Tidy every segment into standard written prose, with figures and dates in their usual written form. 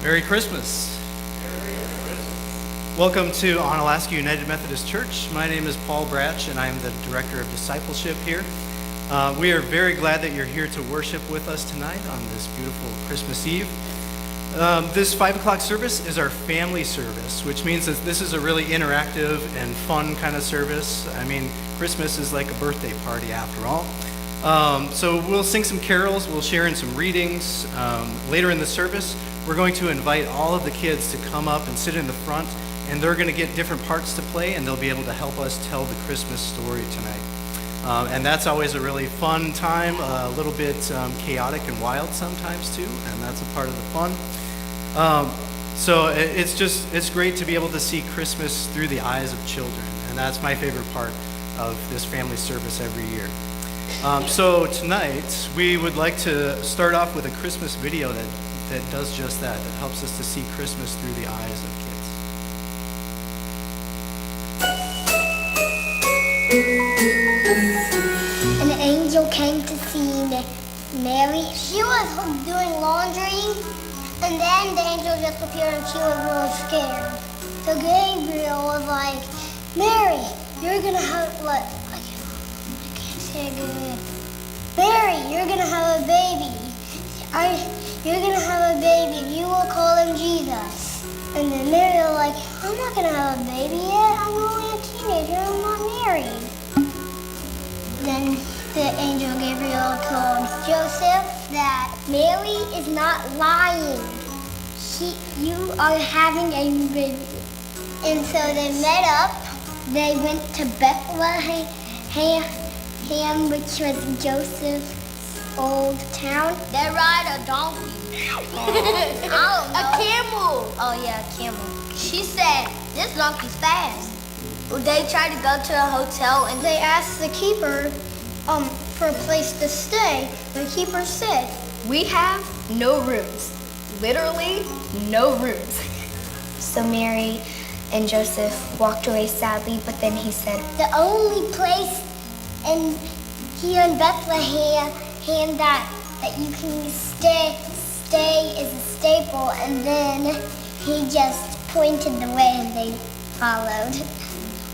Merry Christmas. Welcome to Onalaska United Methodist Church. My name is Paul Bratsch, and I'm the Director of Discipleship here. We are very glad that you're here to worship with us tonight on this beautiful Christmas Eve. This 5 o'clock service is our family service, which means that this is a really interactive and fun kind of service. I mean, Christmas is like a birthday party after all. So we'll sing some carols, we'll share in some readings. Later in the service, we're going to invite all of the kids to come up and sit in the front, and they're going to get different parts to play, and they'll be able to help us tell the Christmas story tonight. And that's always a really fun time, a little bit chaotic and wild sometimes too, and that's a part of the fun. So it's great to be able to see Christmas through the eyes of children, and that's my favorite part of this family service every year. So tonight, we would like to start off with a Christmas video that does just that helps us to see Christmas through the eyes of kids. An angel came to see Mary. She was doing laundry, and then the angel just appeared and she was really scared. So Gabriel was like, Mary, you're gonna have what? I can't say it good. Mary, you're gonna have a baby. You're gonna have a baby. You will call him Jesus. And then Mary was like, I'm not gonna have a baby yet. I'm only a teenager. I'm not married. Then the angel Gabriel told Joseph that Mary is not lying. You are having a baby. And so they met up. They went to Bethlehem, which was Joseph's old town. They ride a donkey. A camel. Oh yeah, a camel. She said, this donkey's fast. They tried to go to a hotel and they asked the keeper for a place to stay. The keeper said, we have no rooms. Literally, no rooms. So Mary and Joseph walked away sadly, but then he said, the only place here in Bethlehem hand that you can stay is a staple, and then he just pointed the way and they followed.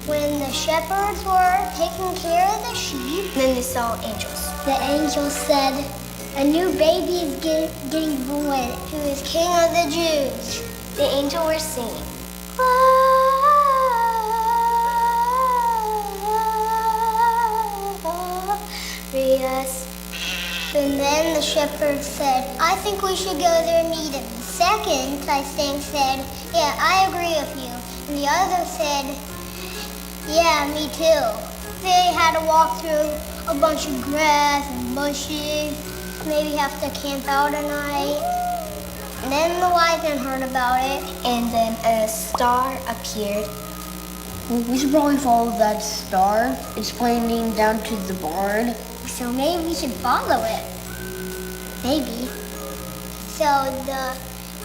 When the shepherds were taking care of the sheep, Then they saw angels. the angel said, "A new baby is getting born, who is King of the Jews." The angel were singing. Free us. And then the shepherd said, "I think we should go there and meet him." The second, I think, said, "Yeah, I agree with you." And the other said, "Yeah, me too." They had to walk through a bunch of grass and bushes, maybe have to camp out a night. And then the wise men heard about it. And then a star appeared. We should probably follow that star. It's pointing down to the barn. So maybe we should follow it. Maybe. So the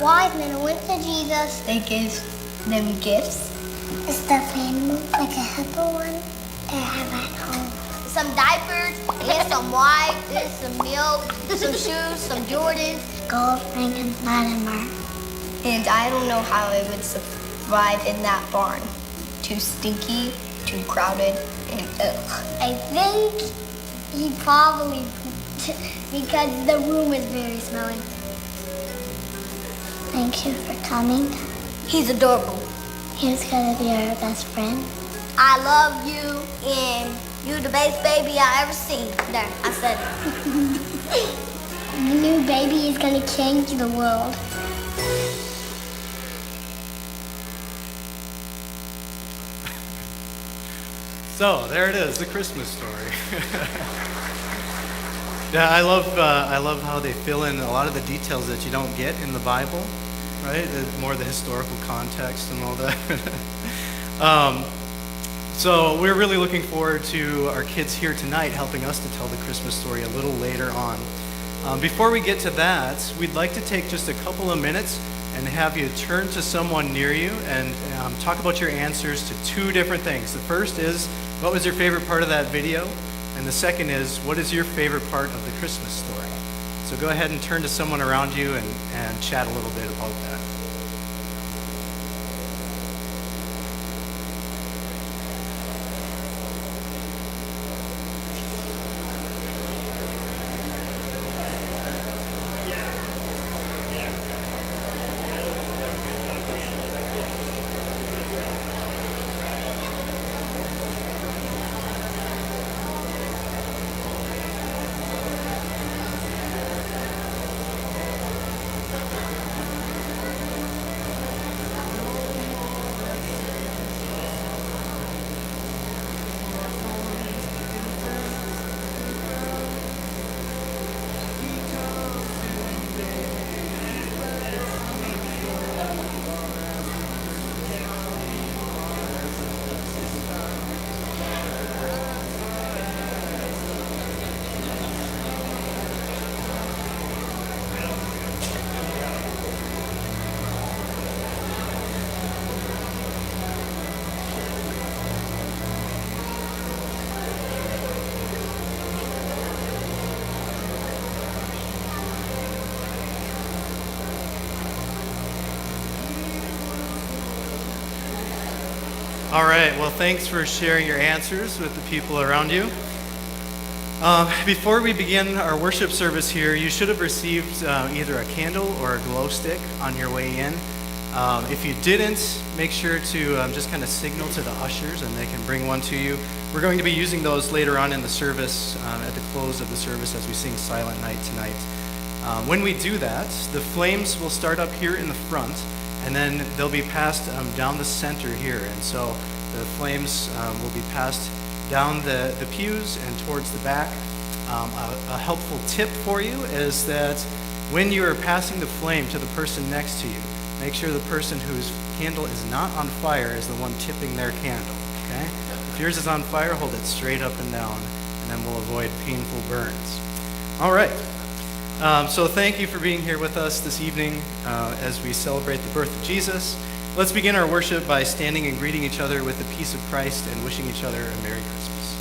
wise men went to Jesus. They gave them gifts. A stuffed animal, like a hippo one, they have at home. Some diapers, and some wipes, and some milk, some shoes, some Jordans. Gold ring and Latimer. And I don't know how it would survive in that barn. Too stinky, too crowded, and ugh. I think he probably pooped because the room is very smelly. Thank you for coming. He's adorable. He's gonna be our best friend. I love you, and you the best baby I ever seen. There, I said it. The new baby is gonna change the world. So there it is, the Christmas story. Yeah, I love how they fill in a lot of the details that you don't get in the Bible, right? More the historical context and all that. So we're really looking forward to our kids here tonight helping us to tell the Christmas story a little later on. Before we get to that, we'd like to take just a couple of minutes and have you turn to someone near you and talk about your answers to two different things. The first is, what was your favorite part of that video? And the second is, what is your favorite part of the Christmas story? So go ahead and turn to someone around you and chat a little bit about that. All right, well, thanks for sharing your answers with the people around you. Before we begin our worship service here, you should have received either a candle or a glow stick on your way in. If you didn't, make sure to just kind of signal to the ushers and they can bring one to you. We're going to be using those later on in the service, at the close of the service as we sing Silent Night tonight. When we do that, the flames will start up here in the front, and then they'll be passed down the center here. And so the flames will be passed down the pews and towards the back. A helpful tip for you is that when you are passing the flame to the person next to you, make sure the person whose candle is not on fire is the one tipping their candle, okay? If yours is on fire, hold it straight up and down, and then we'll avoid painful burns. All right. So thank you for being here with us this evening as we celebrate the birth of Jesus. Let's begin our worship by standing and greeting each other with the peace of Christ and wishing each other a Merry Christmas.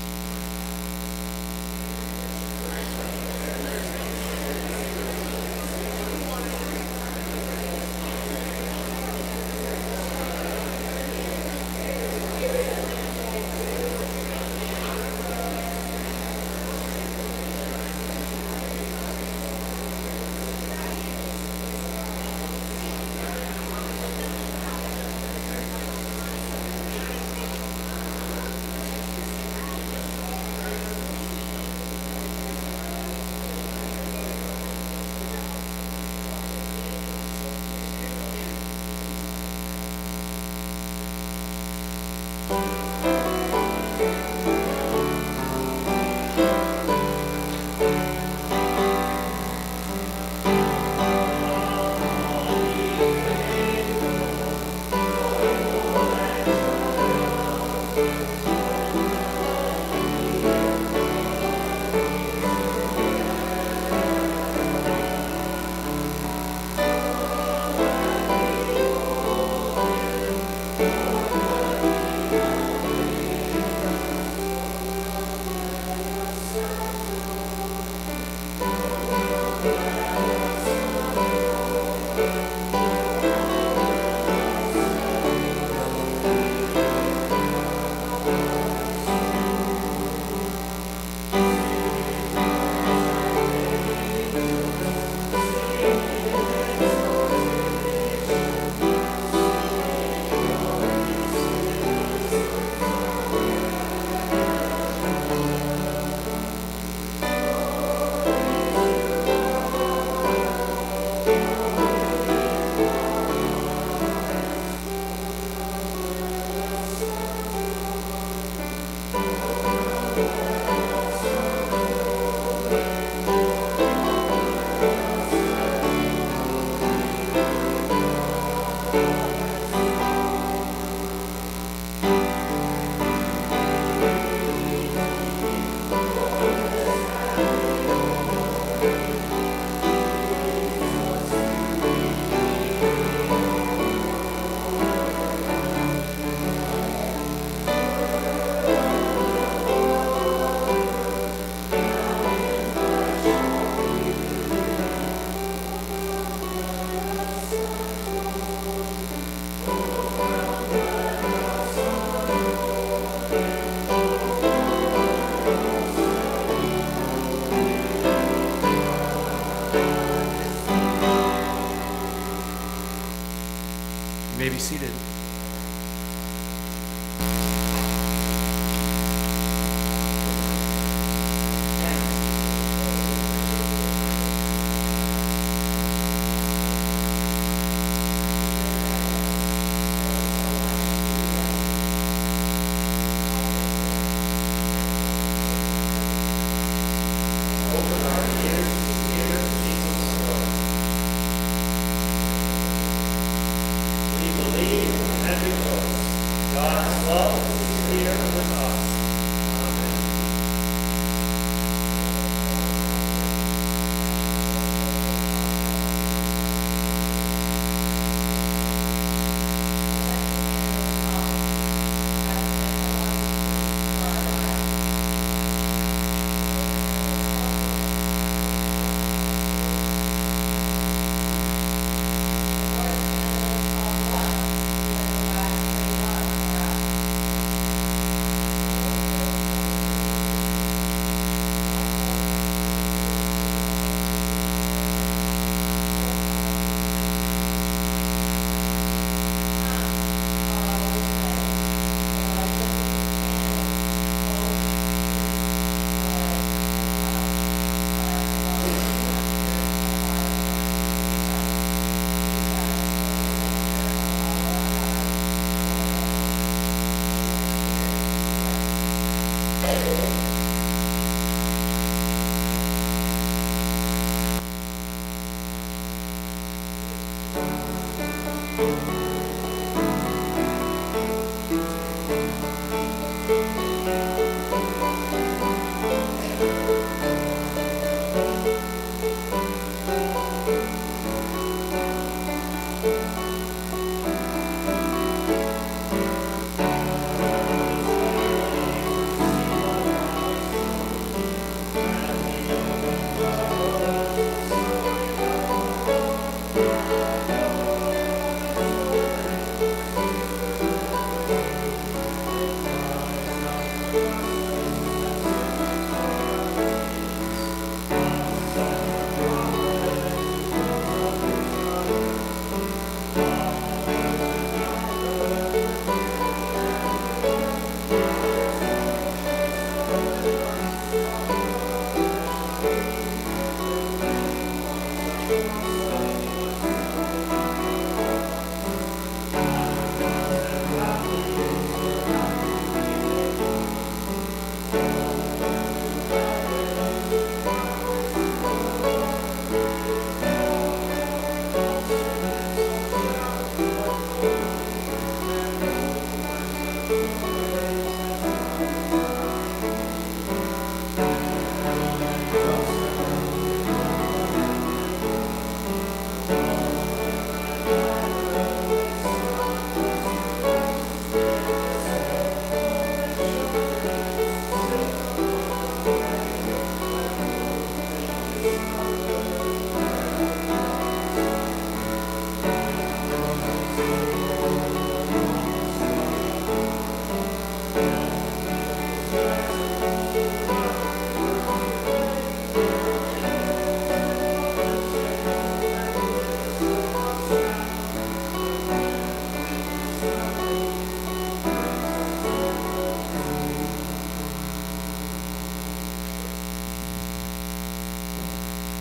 seated.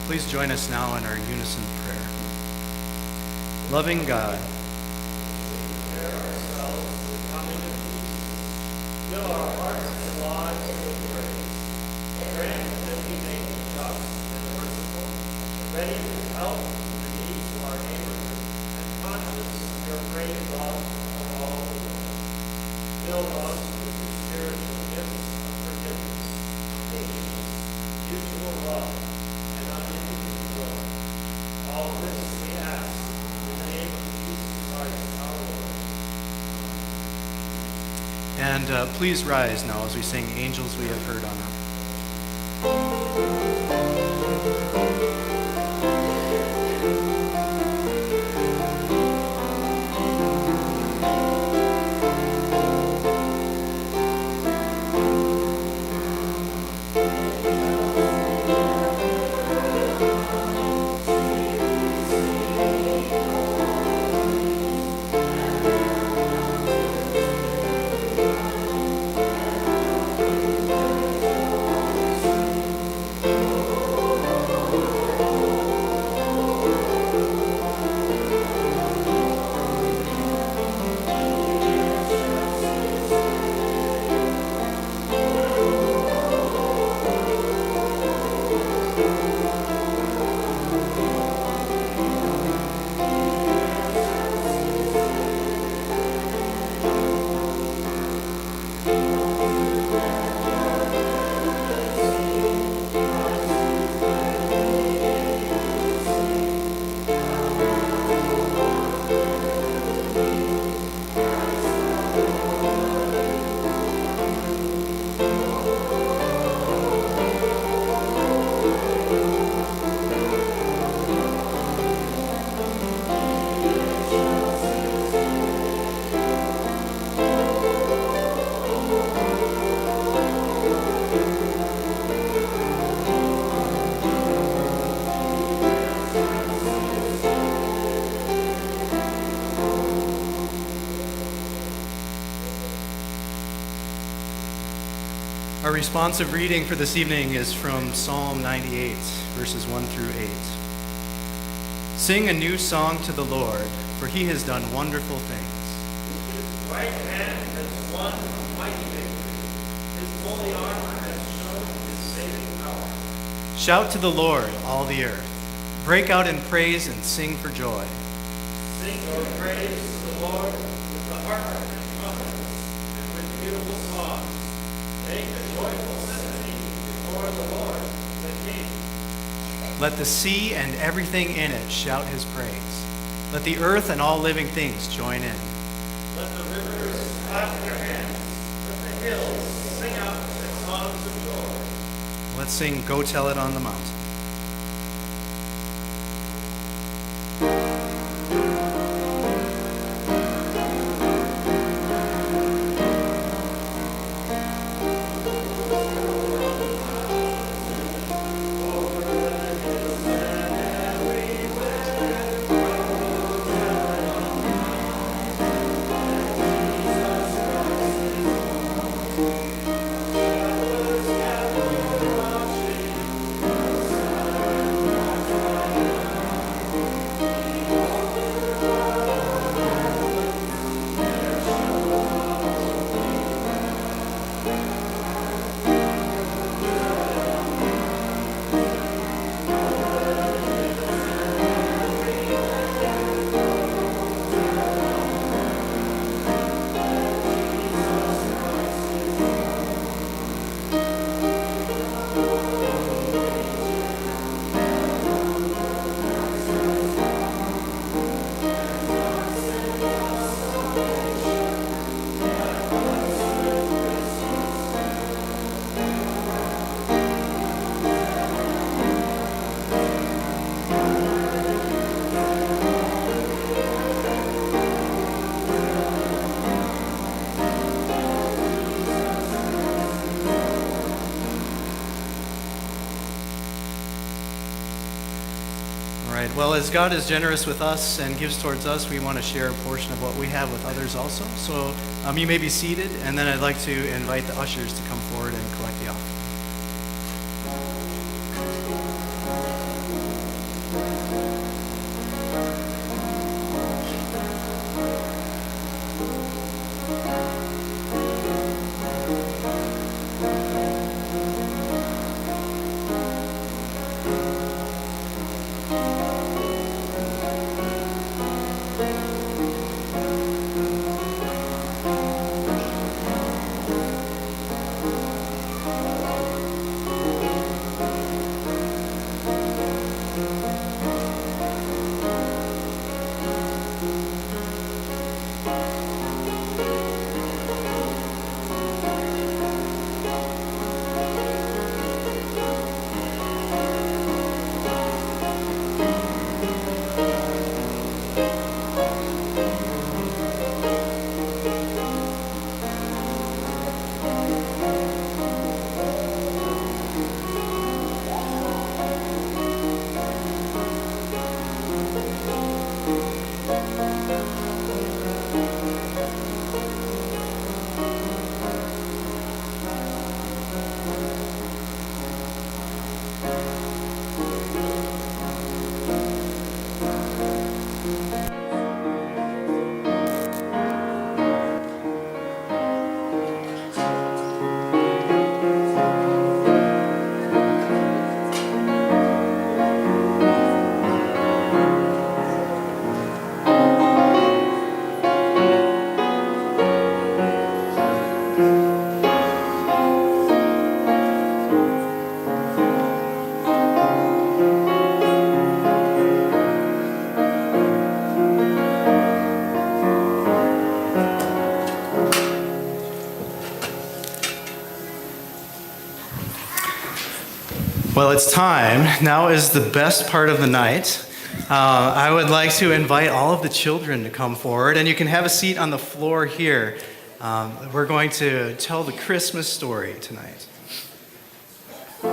Please join us now in our unison prayer. Loving God, prepare ourselves for the coming of Jesus. Fill our hearts and lives with praise. Grant that we may be just and merciful, ready to help the needs of our neighborhood, and conscious of your great love for all the world. Fill us with your spiritual gifts of forgiveness, patience, mutual love, and unending joy. All this we ask in the name of Jesus Christ, our Lord. and please rise now as we sing Angels We Have Heard on Earth. responsive reading for this evening is from Psalm 98, verses 1 through 8. Sing a new song to the Lord, for he has done wonderful things. His right hand has won a mighty victory. His holy arm has shown his saving power. Shout to the Lord, all the earth. Break out in praise and sing for joy. Sing your praise to the Lord with the harp and trumpets and with beautiful songs. Make a joyful symphony before the Lord, the King. Let the sea and everything in it shout his praise. Let the earth and all living things join in. Let the rivers clap their hands. Let the hills sing out their songs of joy. Let's sing Go Tell It on the Mountain. Well, as God is generous with us and gives towards us, we want to share a portion of what we have with others also. So you may be seated, and then I'd like to invite the ushers to come forward and collect the offering. Well, it's time. Now is the best part of the night. I would like to invite all of the children to come forward, and you can have a seat on the floor here. We're going to tell the Christmas story tonight. You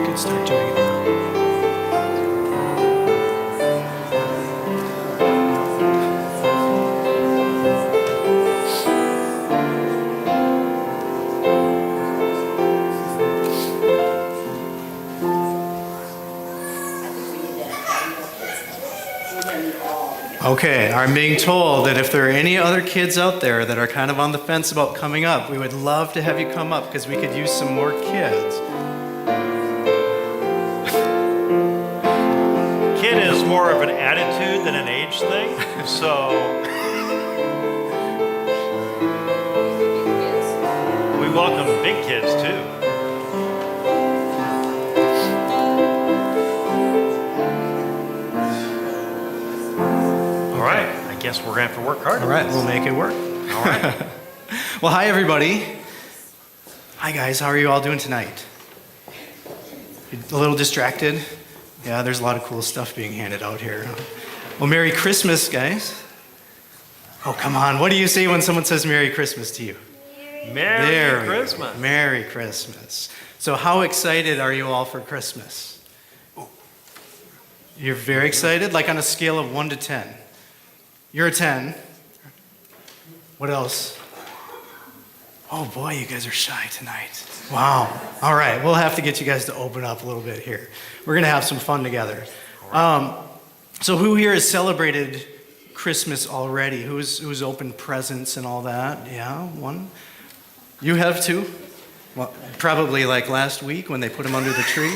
can start doing it now. Okay, I'm being told that if there are any other kids out there that are kind of on the fence about coming up, we would love to have you come up because we could use some more kids. Kid is more of an attitude than an age thing, so we welcome big kids too. All right, I guess we're going to have to work hard. All right, we'll make it work. All right. Well, hi, everybody. Hi, guys. How are you all doing tonight? A little distracted? Yeah, there's a lot of cool stuff being handed out here. Well, Merry Christmas, guys. Oh, come on. What do you say when someone says Merry Christmas to you? Merry Christmas. Merry Christmas. So how excited are you all for Christmas? You're very excited? Like on a scale of 1 to 10. You're a 10. What else? Oh boy, you guys are shy tonight. Wow. All right, we'll have to get you guys to open up a little bit here. We're going to have some fun together. So who here has celebrated Christmas already? Who's opened presents and all that? Yeah, one. You have too? Well, probably like last week when they put them under the tree?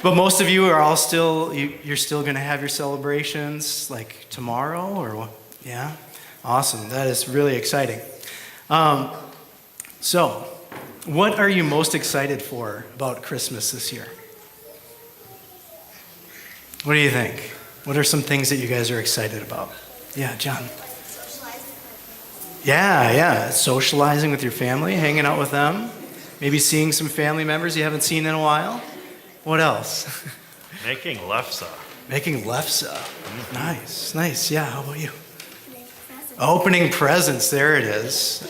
But most of you are all still, you're still going to have your celebrations like tomorrow or what? Yeah? Awesome. That is really exciting. So, what are you most excited for about Christmas this year? What do you think? What are some things that you guys are excited about? Yeah, John. Yeah. Socializing with your family, hanging out with them, maybe seeing some family members you haven't seen in a while. What else? Making lefse. Making lefse. Nice. Yeah, how about you? Opening presents, there it is.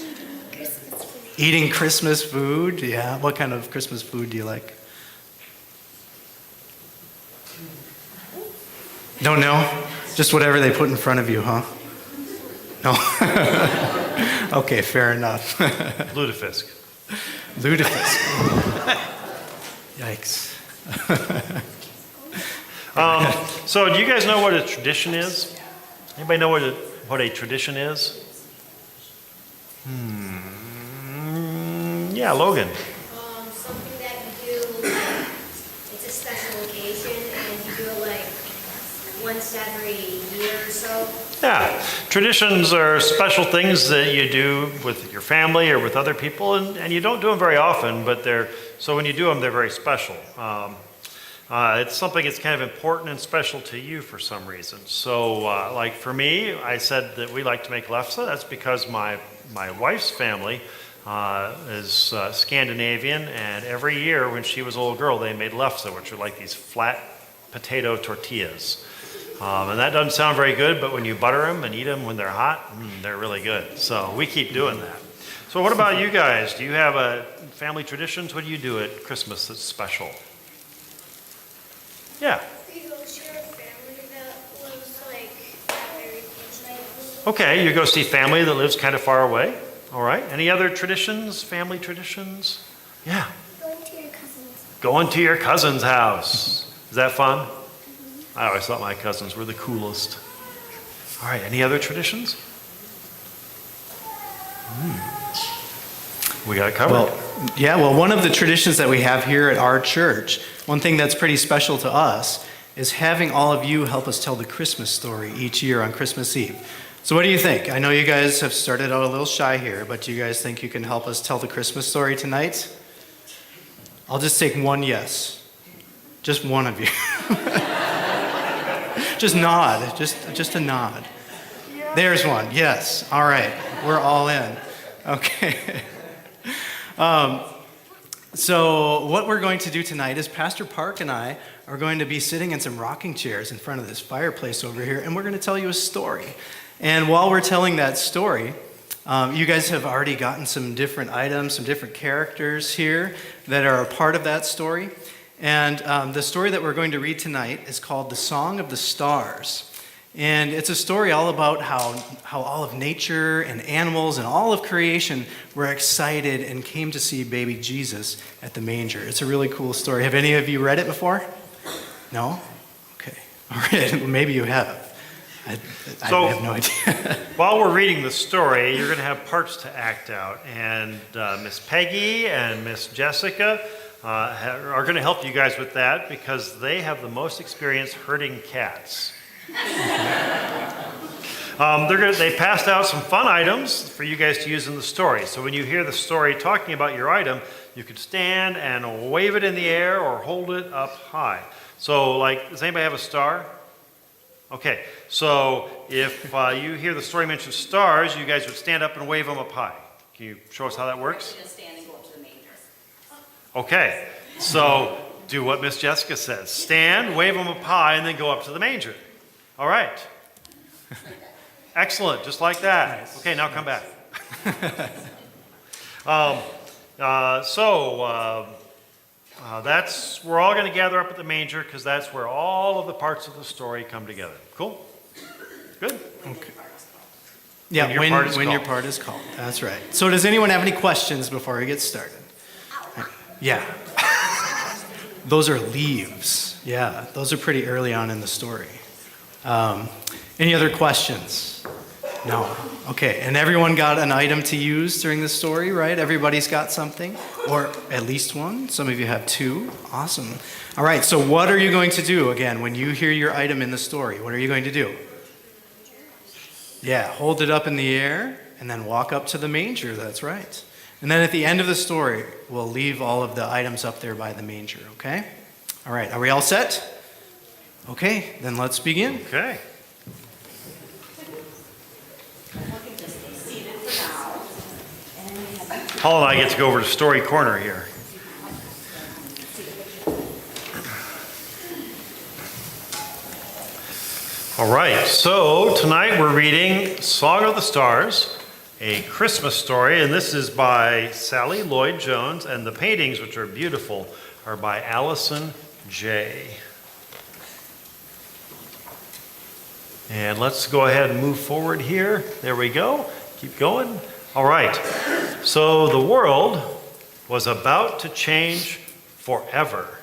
Eating Christmas food, yeah. What kind of Christmas food do you like? Don't know? Just whatever they put in front of you, huh? No? Okay, fair enough. Lutefisk. Yikes. So do you guys know what a tradition is? Anybody know what a tradition is? Yeah, Logan. Something that you do, like, it's a special occasion, and you do it like once every year or so. Yeah, traditions are special things that you do with your family or with other people, and you don't do them very often, but so when you do them, they're very special. It's something that's kind of important and special to you for some reason. So, like for me, I said that we like to make lefse. That's because my wife's family is Scandinavian, and every year when she was a little girl, they made lefse, which are like these flat potato tortillas. And that doesn't sound very good, but when you butter them and eat them when they're hot, they're really good. So we keep doing that. So what about you guys? Do you have family traditions? What do you do at Christmas that's special? Yeah. We go share a family that lives like very close. Okay, you go see family that lives kind of far away. All right. Any other traditions, family traditions? Yeah. Going to your cousin's. Going to your cousin's house. Is that fun? I always thought my cousins were the coolest. All right, any other traditions? We got it covered. Well, one of the traditions that we have here at our church, one thing that's pretty special to us, is having all of you help us tell the Christmas story each year on Christmas Eve. So what do you think? I know you guys have started out a little shy here, but do you guys think you can help us tell the Christmas story tonight? I'll just take one yes. Just one of you. Just nod, just a nod. There's one, yes. All right, we're all in. Okay. So what we're going to do tonight is Pastor Park and I are going to be sitting in some rocking chairs in front of this fireplace over here, and we're going to tell you a story. And while we're telling that story, you guys have already gotten some different items, some different characters here that are a part of that story. And the story that we're going to read tonight is called The Song of the Stars. And it's a story all about how all of nature and animals and all of creation were excited and came to see baby Jesus at the manger. It's a really cool story. Have any of you read it before? No? Okay. All right, maybe you have. I have no idea. While we're reading the story, you're going to have parts to act out. And Miss Peggy and Miss Jessica are going to help you guys with that because they have the most experience herding cats. They passed out some fun items for you guys to use in the story. So when you hear the story talking about your item, you can stand and wave it in the air or hold it up high. So, like, does anybody have a star? Okay, so if you hear the story mention stars, you guys would stand up and wave them up high. Can you show us how that works? We're going to stand and go up to the manger. Okay, so do what Miss Jessica says. Stand, wave them up high, and then go up to the manger. All right. Excellent, just like that. Nice. Okay, now come back. We're all going to gather up at the manger because that's where all of the parts of the story come together. Cool? Good? Okay. Yeah, when your part is called. That's right. So does anyone have any questions before we get started? Yeah. Those are leaves. Yeah, those are pretty early on in the story. Any other questions? No. Okay, and everyone got an item to use during the story, right? Everybody's got something, or at least one. Some of you have two. Awesome. All right, so what are you going to do, again, when you hear your item in the story? What are you going to do? Yeah, hold it up in the air, and then walk up to the manger. That's right. And then at the end of the story, we'll leave all of the items up there by the manger, okay? All right, are we all set? Okay, then let's begin. Okay. Paul and I get to go over to Story Corner here. All right, so tonight we're reading Song of the Stars, a Christmas story, and this is by Sally Lloyd-Jones, and the paintings, which are beautiful, are by Allison J. And let's go ahead and move forward here. There we go. Keep going. All right. So the world was about to change forever,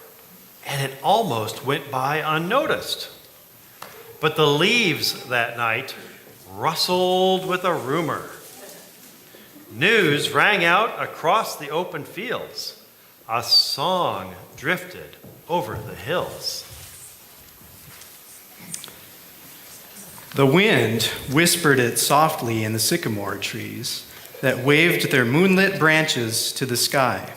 and it almost went by unnoticed. But the leaves that night rustled with a rumor. News rang out across the open fields. A song drifted over the hills. The wind whispered it softly in the sycamore trees that waved their moonlit branches to the sky.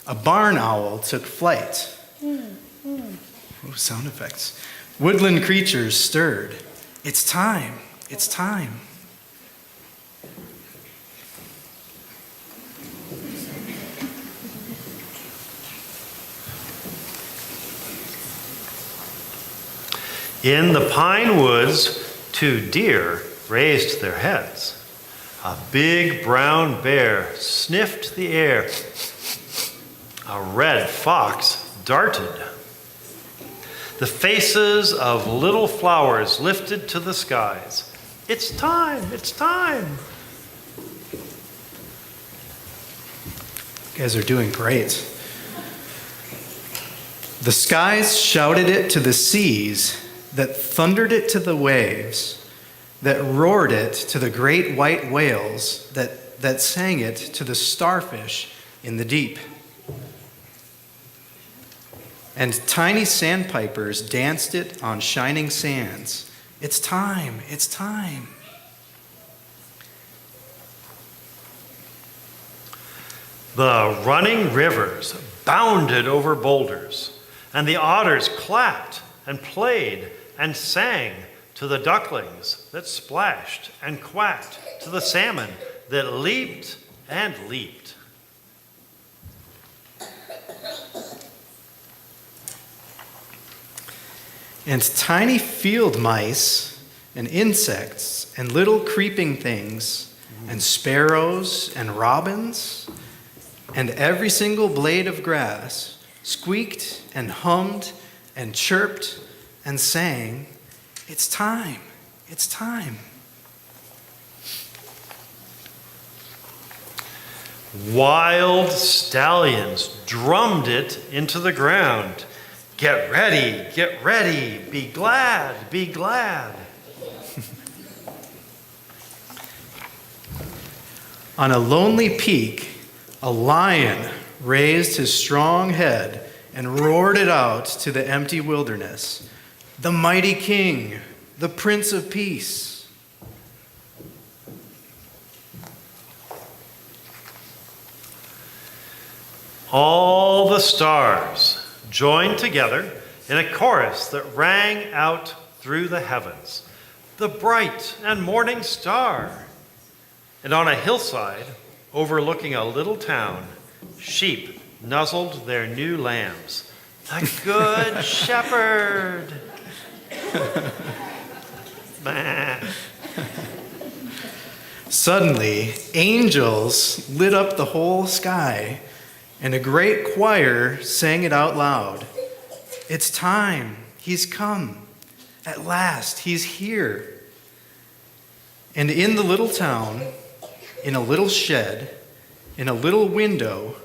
A barn owl took flight. Oh, sound effects. Woodland creatures stirred. It's time. It's time. In the pine woods, 2 deer raised their heads. A big brown bear sniffed the air. A red fox darted. The faces of little flowers lifted to the skies. It's time, it's time. You guys are doing great. The skies shouted it to the seas, that thundered it to the waves, that roared it to the great white whales, that sang it to the starfish in the deep. And tiny sandpipers danced it on shining sands. It's time, it's time. The running rivers bounded over boulders, and the otters clapped and played and sang to the ducklings that splashed and quacked, to the salmon that leaped and leaped. And tiny field mice and insects and little creeping things and sparrows and robins and every single blade of grass squeaked and hummed and chirped and sang, it's time, it's time. Wild Stallions drummed it into the ground. Get ready, be glad, be glad. On a lonely peak, a lion raised his strong head and roared it out to the empty wilderness. The mighty king, the Prince of Peace. All the stars joined together in a chorus that rang out through the heavens. The bright and morning star. And on a hillside overlooking a little town, sheep nuzzled their new lambs. The good shepherd. Suddenly, angels lit up the whole sky, and a great choir sang it out loud. It's time. He's come. At last, he's here. And in the little town, in a little shed, in a little window,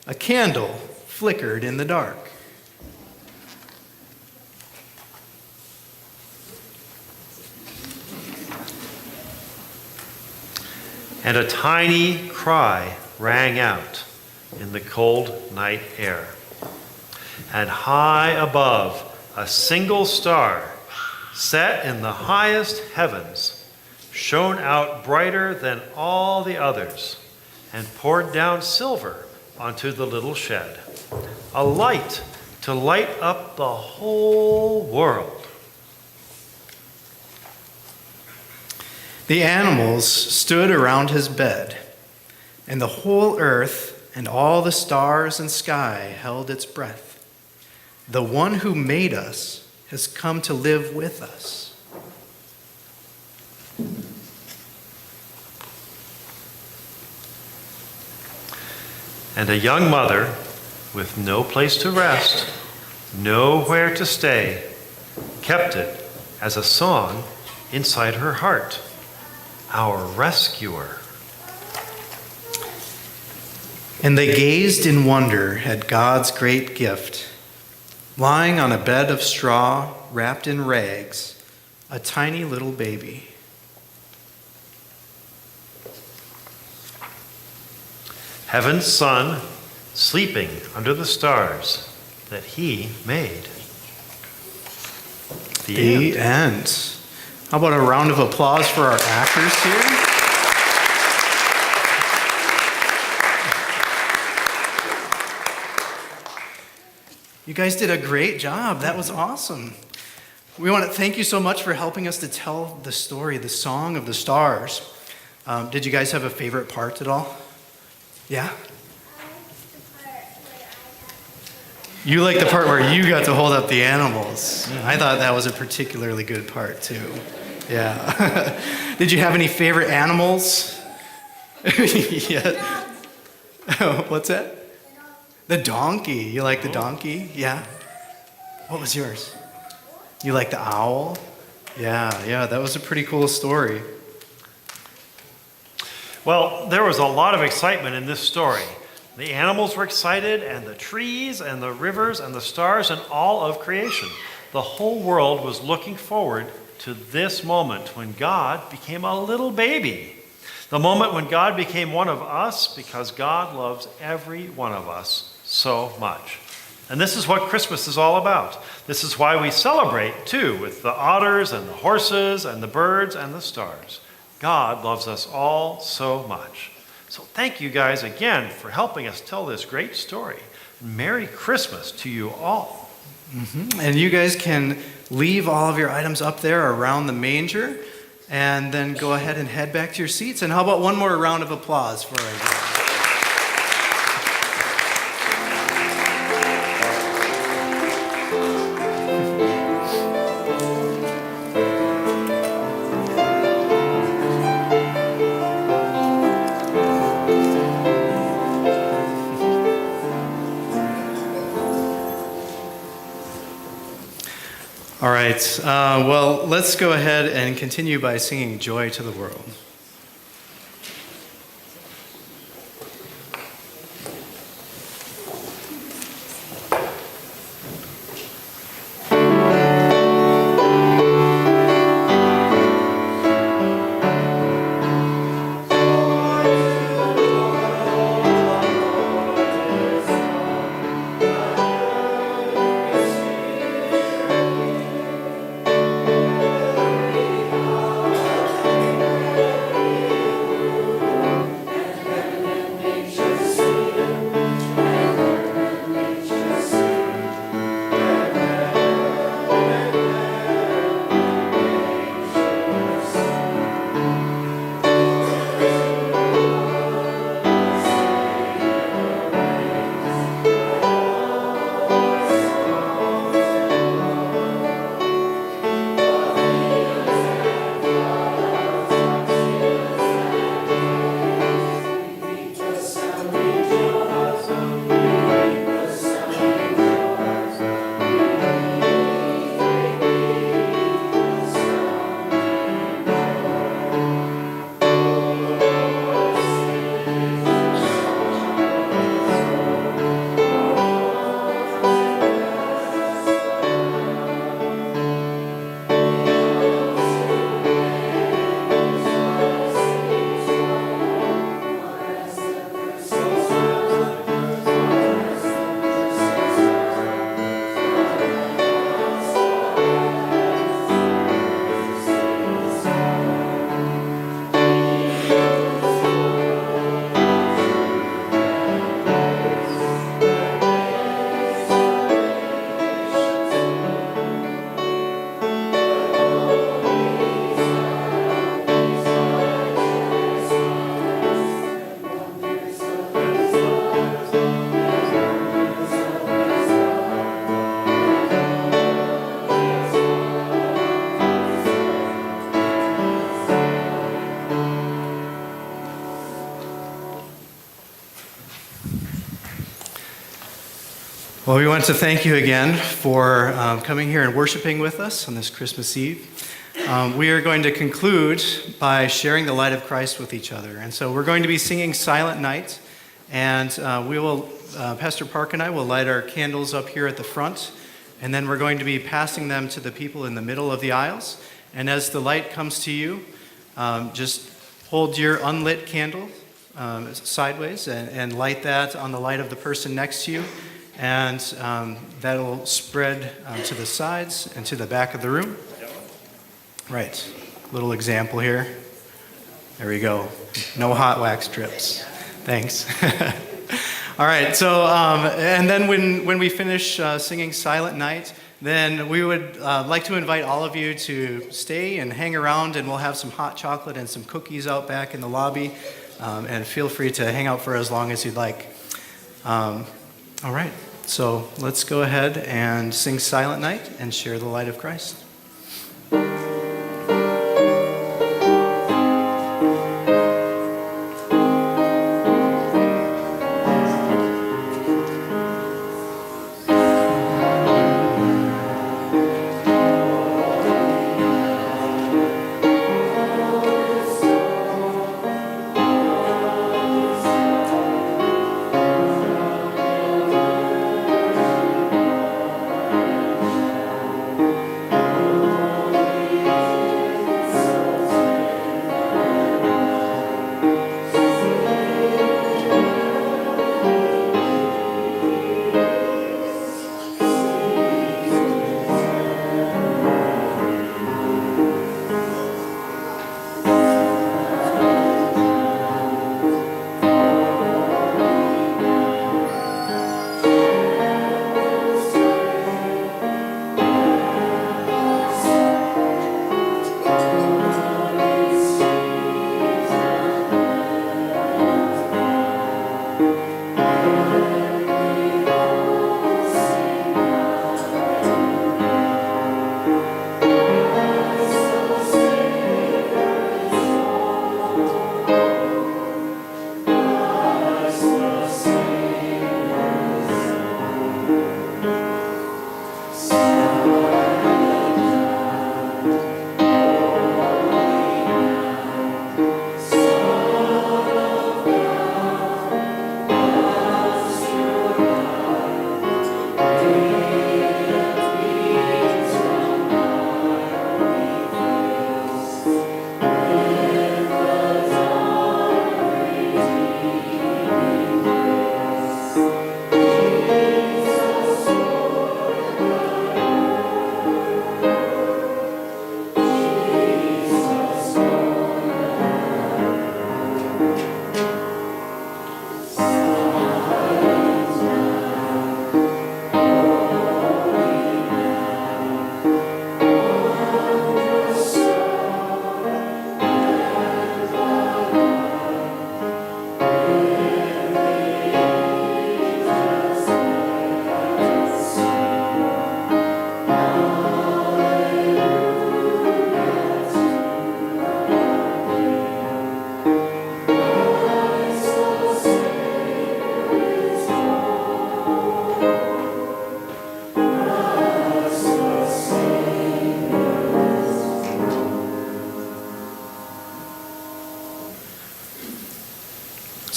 a candle flickered in the dark. And a tiny cry rang out in the cold night air. And high above, a single star, set in the highest heavens, shone out brighter than all the others, and poured down silver onto the little shed, a light to light up the whole world. The animals stood around his bed, and the whole earth and all the stars and sky held its breath. The one who made us has come to live with us. And a young mother, with no place to rest, nowhere to stay, kept it as a song inside her heart. Our rescuer. And they gazed in wonder at God's great gift. Lying on a bed of straw, wrapped in rags, a tiny little baby. Heaven's son, sleeping under the stars that he made. The end. How about a round of applause for our actors here? You guys did a great job. That was awesome. We want to thank you so much for helping us to tell the story, the song of the stars. Did you guys have a favorite part at all? Yeah? You like the part where you got to hold up the animals. I thought that was a particularly good part, too. Yeah. Did you have any favorite animals? Yeah. Oh, what's that? The donkey. You like the donkey? Yeah. What was yours? You like the owl? Yeah, that was a pretty cool story. Well, there was a lot of excitement in this story. The animals were excited, and the trees, and the rivers, and the stars, and all of creation. The whole world was looking forward to this moment when God became a little baby. The moment when God became one of us, because God loves every one of us so much. And this is what Christmas is all about. This is why we celebrate, too, with the otters and the horses and the birds and the stars. God loves us all so much. So thank you guys again for helping us tell this great story. Merry Christmas to you all. Mm-hmm. And you guys can leave all of your items up there around the manger and then go ahead and head back to your seats. And how about one more round of applause for our guys? All right, well, let's go ahead and continue by singing Joy to the World. Well, we want to thank you again for coming here and worshiping with us on this Christmas Eve. We are going to conclude by sharing the light of Christ with each other. And so we're going to be singing Silent Night, and Pastor Park and I will light our candles up here at the front, and then we're going to be passing them to the people in the middle of the aisles. And as the light comes to you, just hold your unlit candle sideways and light that on the light of the person next to you. And that'll spread to the sides and to the back of the room. Right, little example here. There we go. No hot wax strips. Thanks. All right, so, and then when we finish singing Silent Night, then we would like to invite all of you to stay and hang around, and we'll have some hot chocolate and some cookies out back in the lobby. And feel free to hang out for as long as you'd like. All right, so let's go ahead and sing Silent Night and share the light of Christ.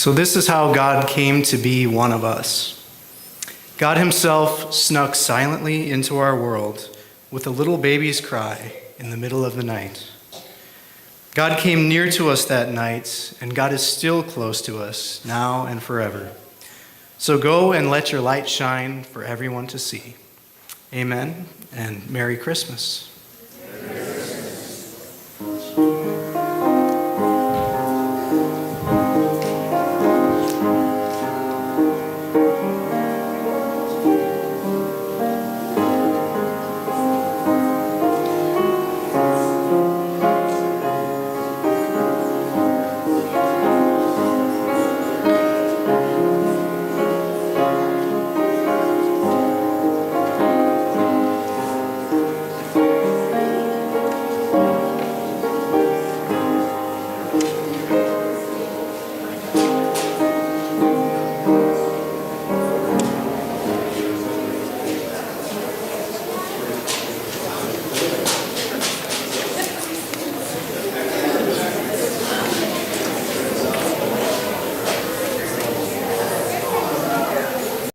So this is how God came to be one of us. God himself snuck silently into our world with a little baby's cry in the middle of the night. God came near to us that night, and God is still close to us now and forever. So go and let your light shine for everyone to see. Amen, and Merry Christmas.